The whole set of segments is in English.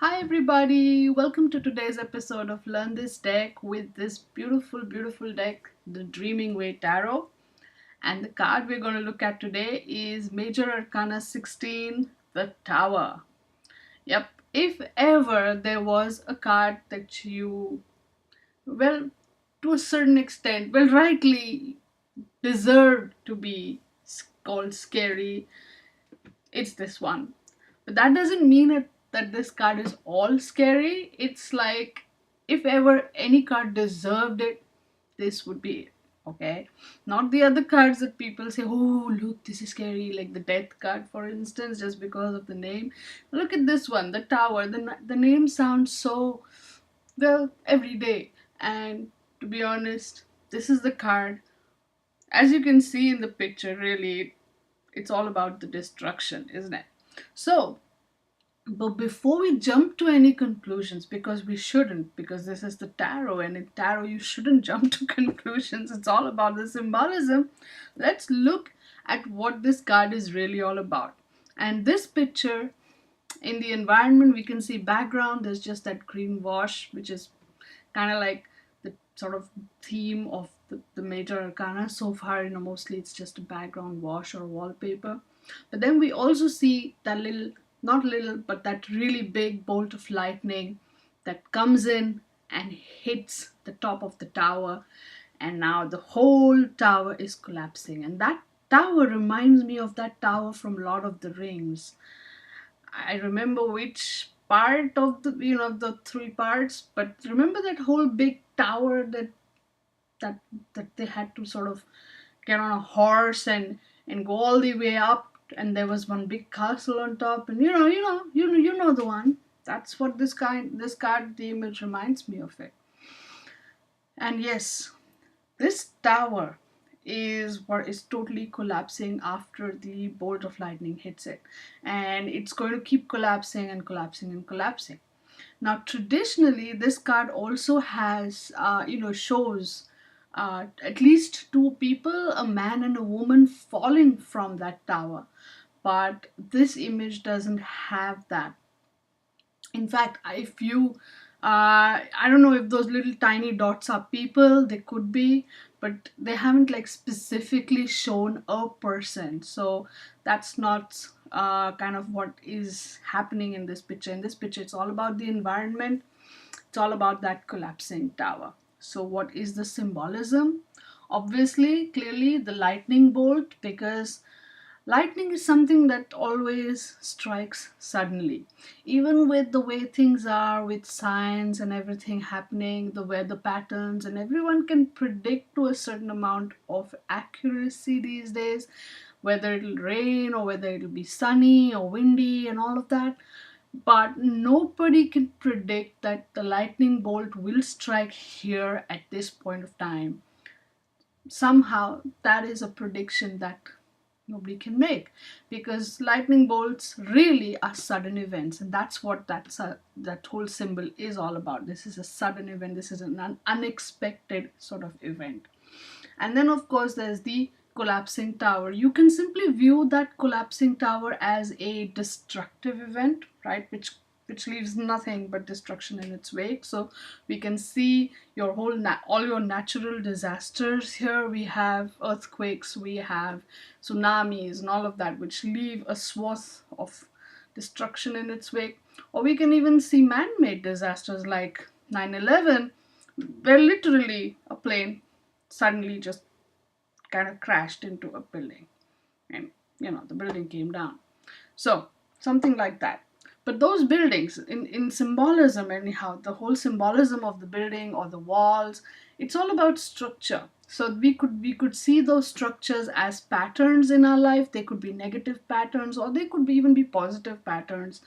Hi everybody, welcome to today's episode of Learn This Deck with this beautiful deck, the Dreaming Way Tarot. And the card we're going to look at today is Major Arcana 16, the Tower. Yep, if ever there was a card that you, well, to a certain extent, rightly deserved to be called scary, it's this one. But that doesn't mean that this card is all scary. It's like if ever any card deserved it, this would be it. Okay, not the other cards that people say, oh look, this is scary, like the death card for instance, just because of the name. Look at this one, the tower. The name sounds so, well, everyday. And to be honest, this is the card. As you can see in the picture, really, it's all about the destruction, isn't it? So, but before we jump to any conclusions, because we shouldn't, because this is the tarot, and in tarot you shouldn't jump to conclusions, it's all about the symbolism. Let's look at what this card is really all about. And this picture, in the environment, we can see background, there's just that green wash, which is kind of like the sort of theme of the major arcana so far. Mostly it's just a background wash or wallpaper. But then we also see that little, not little, but that really big bolt of lightning that comes in and hits the top of the tower, and now the whole tower is collapsing. And that tower reminds me of that tower from Lord of the Rings. I remember which part of the three parts, but remember that whole big tower that that they had to sort of get on a horse and go all the way up, and there was one big castle on top, and you know the one. That's what this card, the image reminds me of it. And yes, this tower is what is totally collapsing after the bolt of lightning hits it, and it's going to keep collapsing and collapsing and collapsing. Now, traditionally, this card also has, shows at least two people, a man and a woman, falling from that tower. But this image doesn't have that. In fact, if you, I don't know if those little tiny dots are people, they could be, but they haven't like specifically shown a person. So that's not kind of what is happening in this picture. In this picture, it's all about the environment, it's all about that collapsing tower. So, what is the symbolism? Obviously, clearly, the lightning bolt, because lightning is something that always strikes suddenly. Even with the way things are, with science and everything happening, the weather patterns, and everyone can predict to a certain amount of accuracy these days whether it'll rain or whether it'll be sunny or windy and all of that. But nobody can predict that the lightning bolt will strike here at this point of time. Somehow, that is a prediction that nobody can make, because lightning bolts really are sudden events, and that's what that whole symbol is all about. This is a sudden event, this is an unexpected sort of event. And then, of course, there's the collapsing tower. You can simply view that collapsing tower as a destructive event, right? Which leaves nothing but destruction in its wake. So we can see your all your natural disasters here. We have earthquakes, we have tsunamis, and all of that, which leave a swath of destruction in its wake. Or we can even see man-made disasters like 9/11, where literally a plane suddenly just kind of crashed into a building, and the building came down. So something like that. But those buildings, in symbolism anyhow, the whole symbolism of the building or the walls, it's all about structure. So we could see those structures as patterns in our life. They could be negative patterns, or they could even be positive patterns,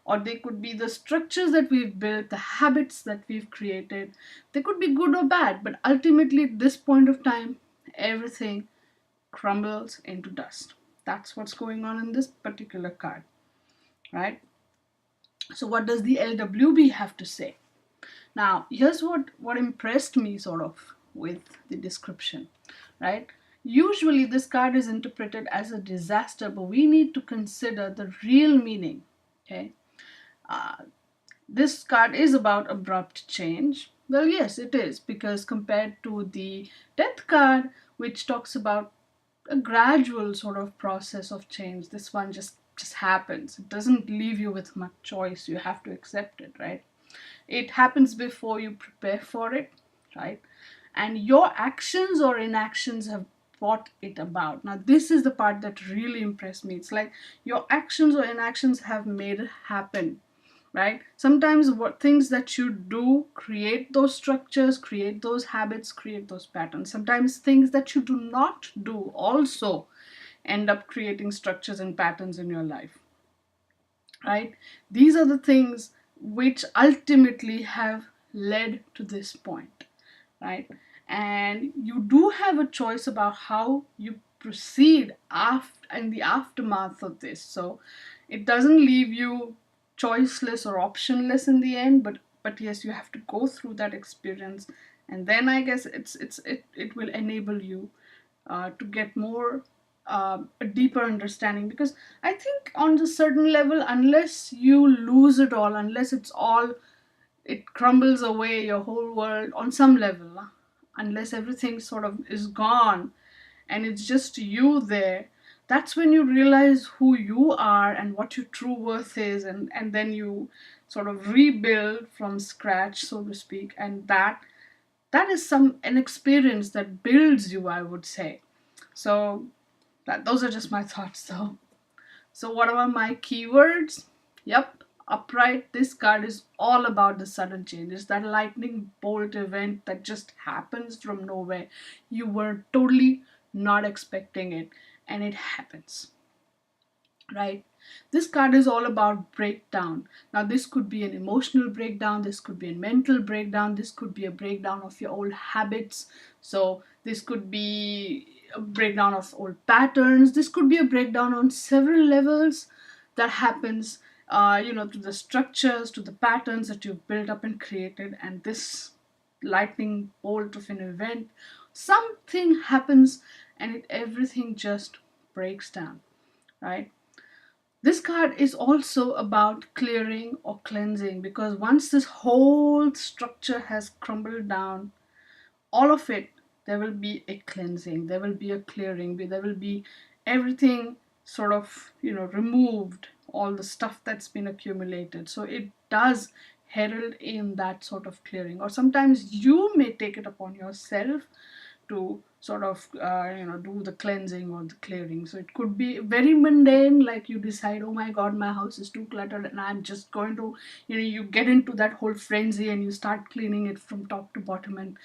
or they could be the structures that we've built, the habits that we've created. They could be good or bad, but ultimately at this point of time, everything crumbles into dust. That's what's going on in this particular card, right? So what does the LWB have to say? Now, here's what impressed me sort of with the description, right? Usually this card is interpreted as a disaster, but we need to consider the real meaning, okay? this card is about abrupt change. Well, yes, it is, because compared to the death card, which talks about a gradual sort of process of change, this one just happens. It doesn't leave you with much choice. You have to accept it, right? It happens before you prepare for it, right? And your actions or inactions have brought it about. Now, this is the part that really impressed me. It's like your actions or inactions have made it happen, right? Sometimes what things that you do create those structures, create those habits, create those patterns. Sometimes things that you do not do also end up creating structures and patterns in your life, right? These are the things which ultimately have led to this point, right? And you do have a choice about how you proceed after in the aftermath of this. So it doesn't leave you choiceless or optionless in the end, but yes, you have to go through that experience, and then I guess it will enable you to get more a deeper understanding. Because I think on a certain level, unless you lose it all, unless it's all, it crumbles away your whole world on some level, unless everything sort of is gone and it's just you there, that's when you realize who you are and what your true worth is, and then you sort of rebuild from scratch, so to speak. And that is some an experience that builds you, I would say. So those are just my thoughts though. So what are my keywords? Yep, upright. This card is all about the sudden change. It's that lightning bolt event that just happens from nowhere. You were totally not expecting it, and it happens, right? This card is all about breakdown. Now, this could be an emotional breakdown, this could be a mental breakdown, this could be a breakdown of your old habits. So, this could be a breakdown of old patterns, this could be a breakdown on several levels that happens, to the structures, to the patterns that you've built up and created. And this lightning bolt of an event, something happens and everything just breaks down, right? This card is also about clearing or cleansing, because once this whole structure has crumbled down, all of it, there will be a cleansing, there will be a clearing, there will be everything sort of, removed, all the stuff that's been accumulated. So it does herald in that sort of clearing, or sometimes you may take it upon yourself to sort of do the cleansing or the clearing. So it could be very mundane, like you decide, oh my god, my house is too cluttered and I'm just going to, you get into that whole frenzy and you start cleaning it from top to bottom, and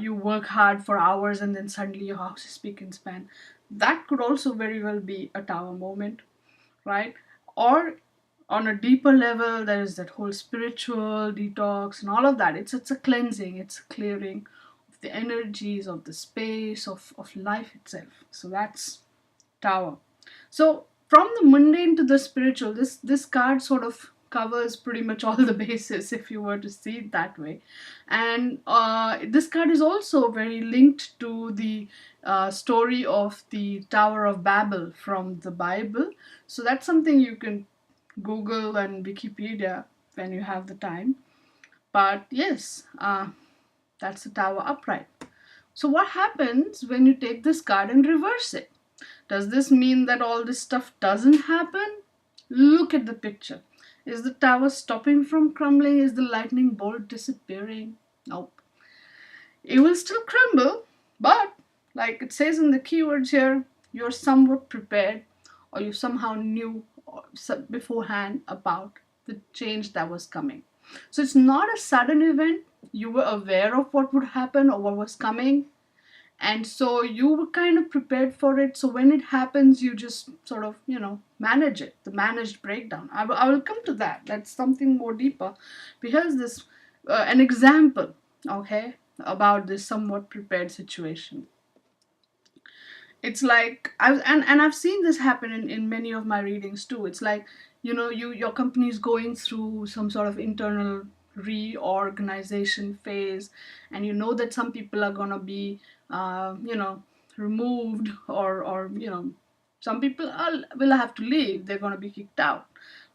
you work hard for hours and then suddenly your house is spick and span. That could also very well be a tower moment, right? Or on a deeper level, there is that whole spiritual detox and all of that. It's a cleansing, it's a clearing of the energies, of the space, of life itself. So that's tower. So from the mundane to the spiritual, this card sort of covers pretty much all the bases, if you were to see it that way. And this card is also very linked to the story of the Tower of Babel from the Bible. So that's something you can Google and Wikipedia when you have the time. But yes, that's the tower upright. So what happens when you take this card and reverse it? Does this mean that all this stuff doesn't happen? Look at the picture. Is the tower stopping from crumbling? Is the lightning bolt disappearing? Nope. It will still crumble, but like it says in the keywords here, you're somewhat prepared, or you somehow knew beforehand about the change that was coming. So it's not a sudden event. You were aware of what would happen or what was coming, and so you were kind of prepared for it. So when it happens, you just sort of manage it, the managed breakdown. I will come to that. That's something more deeper, because this an example, okay, about this somewhat prepared situation. It's like I've seen this happen in many of my readings too. It's like, your company is going through some sort of internal reorganization phase, and you know that some people are going to be removed, or some people will have to leave, they're going to be kicked out.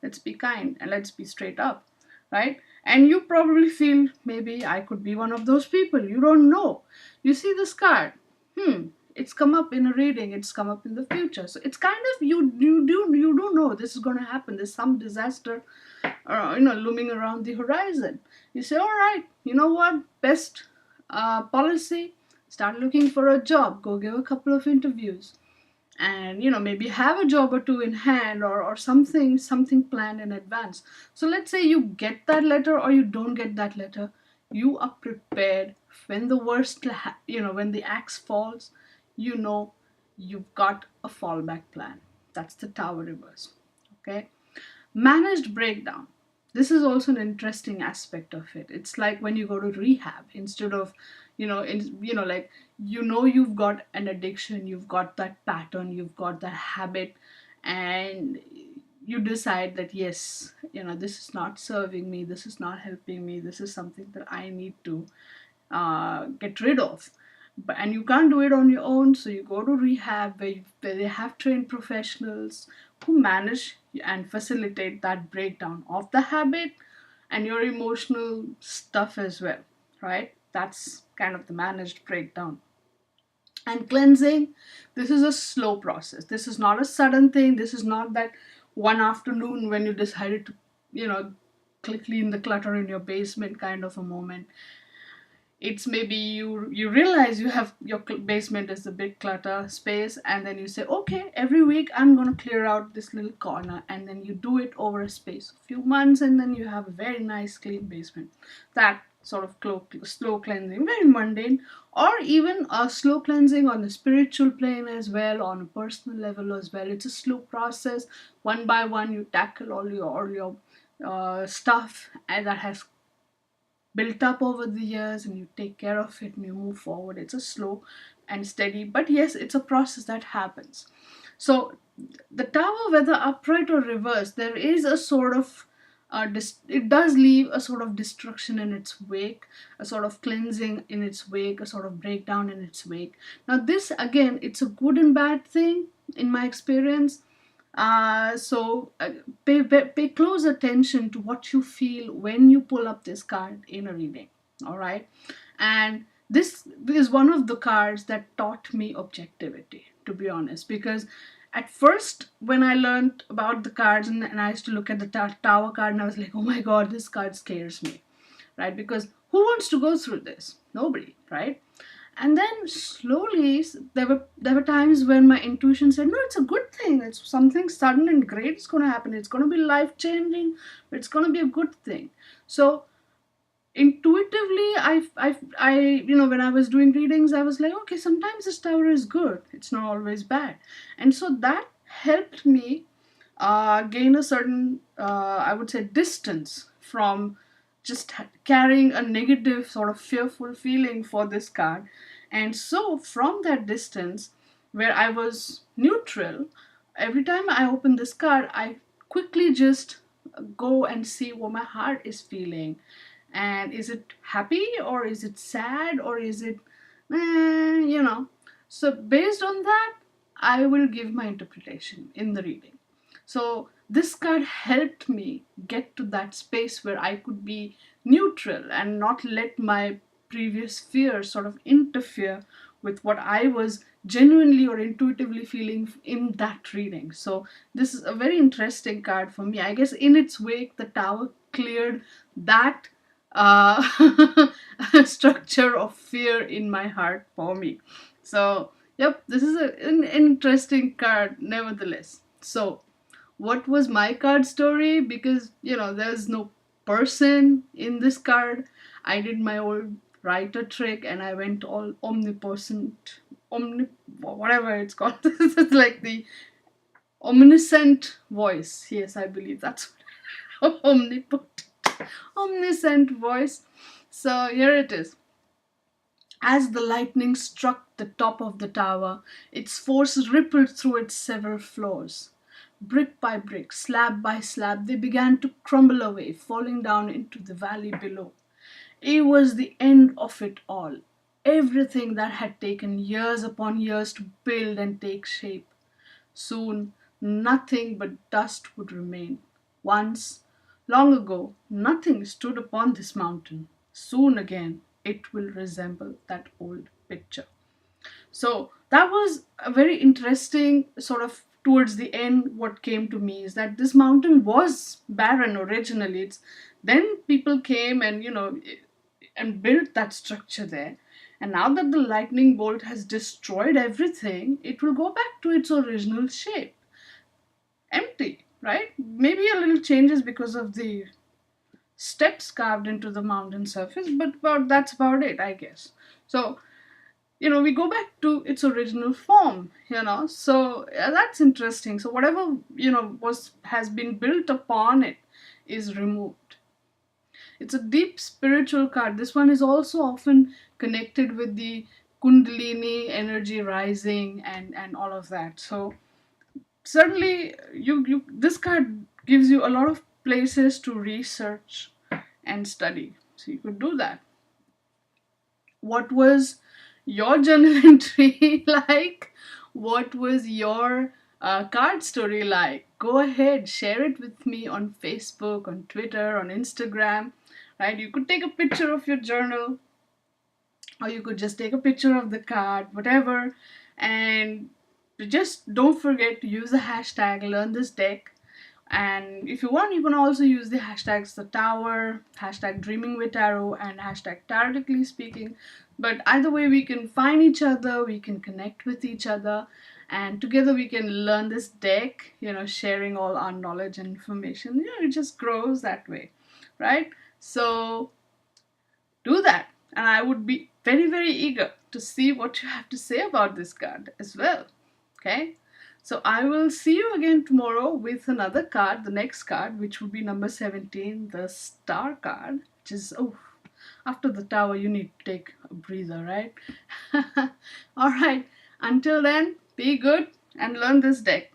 Let's be kind and let's be straight up. right? And you probably feel maybe I could be one of those people. You don't know. You see this card. It's come up in a reading. It's come up in the future. So it's kind of you do know this is going to happen. There's some disaster, looming around the horizon. You say, all right, you know what? Best policy. Start looking for a job. Go give a couple of interviews, and maybe have a job or two in hand, or something planned in advance. So let's say you get that letter or you don't get that letter, you are prepared. When the worst when the axe falls, you know you've got a fallback plan. That's the Tower reverse. Okay. Managed breakdown. This is also an interesting aspect of it. It's like when you go to rehab, instead of like, you've got an addiction, you've got that pattern, you've got that habit, and you decide that, yes, this is not serving me, this is not helping me, this is something that I need to get rid of. And you can't do it on your own, so you go to rehab, where they have trained professionals who manage and facilitate that breakdown of the habit and your emotional stuff as well, right? That's kind of the managed breakdown. And cleansing, this is a slow process. This is not a sudden thing. This is not that one afternoon when you decided to, clean the clutter in your basement kind of a moment. It's maybe you realize you have your basement is a big clutter space, and then you say, okay, every week I'm going to clear out this little corner, and then you do it over a space of a few months, and then you have a very nice clean basement. That sort of slow cleansing, very mundane. Or even a slow cleansing on the spiritual plane as well, on a personal level as well. It's a slow process. One by one you tackle all your stuff, and that has built up over the years, and you take care of it and you move forward. It's a slow and steady, but yes, it's a process that happens. So the Tower, whether upright or reversed, there is a sort of it does leave a sort of destruction in its wake, a sort of cleansing in its wake, a sort of breakdown in its wake. Now this, again, it's a good and bad thing in my experience. So pay close attention to what you feel when you pull up this card in a reading. All right. And this is one of the cards that taught me objectivity, to be honest, because at first when I learned about the cards, and I used to look at the Tower card, and I was like, oh my god, this card scares me, right? Because who wants to go through this? Nobody, right? And then slowly there were times when my intuition said, no, it's a good thing, it's something sudden and great is going to happen, it's going to be life changing, but it's going to be a good thing. So intuitively, I when I was doing readings, I was like, okay, sometimes this Tower is good, it's not always bad. And so that helped me gain a certain, I would say, distance from just carrying a negative, sort of fearful feeling for this card. And so from that distance, where I was neutral, every time I open this card, I quickly just go and see what my heart is feeling. And is it happy, or is it sad, or is it, So based on that, I will give my interpretation in the reading. So this card helped me get to that space where I could be neutral and not let my previous fears sort of interfere with what I was genuinely or intuitively feeling in that reading. So this is a very interesting card for me. I guess in its wake, the Tower cleared that uh, structure of fear in my heart for me. So, yep, this is an interesting card nevertheless. So, what was my card story? Because there's no person in this card. I did my old writer trick, and I went all omnipotent, whatever it's called. It's like the omniscient voice. Yes, I believe that's what omniscient voice. So here it is. As the lightning struck the top of the tower, its force rippled through its several floors. Brick by brick, slab by slab, they began to crumble away, falling down into the valley below. It was the end of it all. Everything that had taken years upon years to build and take shape. Soon, nothing but dust would remain. Once, Long ago, nothing stood upon this mountain. Soon again, it will resemble that old picture. So that was a very interesting sort of towards the end. What came to me is that this mountain was barren originally. It's then people came and and built that structure there. And now that the lightning bolt has destroyed everything, it will go back to its original shape. Empty, right? Maybe a little changes because of the steps carved into the mountain surface, but that's about it, I guess. So we go back to its original form, so that's interesting. So whatever was has been built upon it is removed. It's a deep spiritual card. This one is also often connected with the kundalini energy rising and all of that. So certainly you this card gives you a lot of places to research and study, so you could do that. What was your journal entry like? What was your card story like? Go ahead, share it with me on Facebook, on Twitter, on Instagram, right? You could take a picture of your journal, or you could just take a picture of the card, whatever. And just don't forget to use the hashtag learn this deck. And if you want, you can also use the hashtags the tower, hashtag dreaming with tarot, and hashtag tarotically speaking. But either way, we can find each other, we can connect with each other, and together we can learn this deck, sharing all our knowledge and information. It just grows that way, right? So do that. And I would be very, very eager to see what you have to say about this card as well. Okay? So I will see you again tomorrow with another card, the next card, which will be number 17, the star card, which is, oh, after the tower, you need to take a breather, right? All right. Until then, be good and learn this deck.